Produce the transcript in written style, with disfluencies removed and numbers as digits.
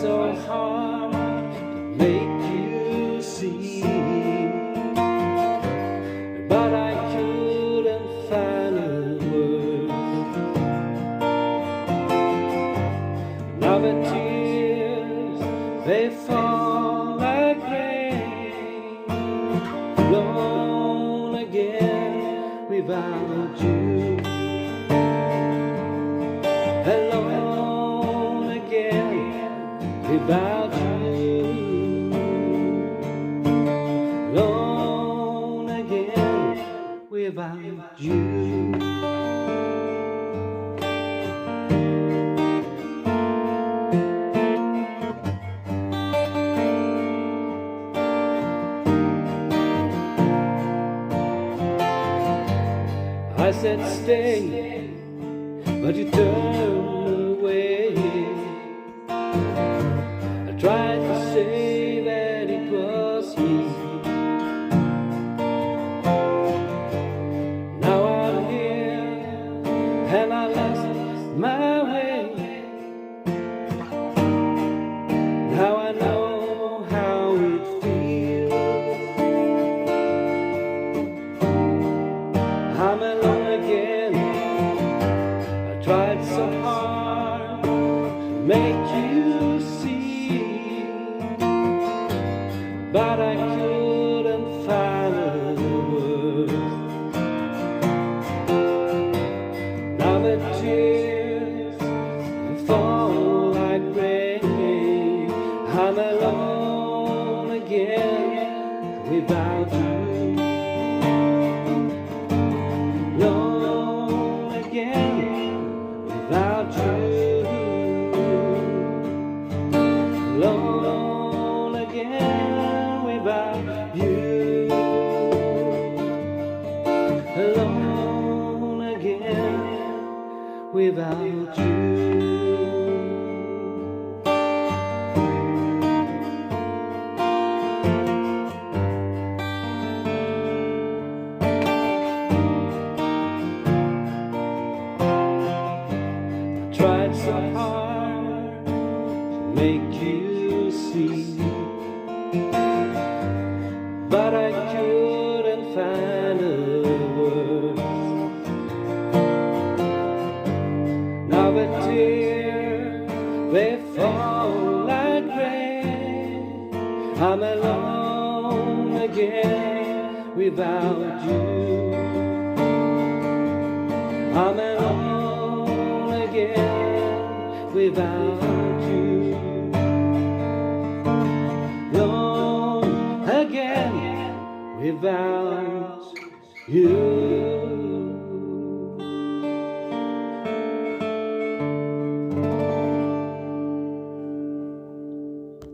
so hard to make you see, but I couldn't find a word. Now the tears, they fall like rain, alone again without you, alone again without you, alone again without you. I said stay, but you turned away. I tried to say that it was me. Now I'm here and I lost my way. Now I know how it feels. I'm alone again. I tried so hard to make you see, but I couldn't find a word. Now the tears fall like rain. I'm alone again without you. Alone again without you. Alone again without you. Alone again without you. Tried so hard to make you see, but I couldn't find a word. Now the tears, they fall like rain. I'm alone again without you. I'm alone again without you. Alone again without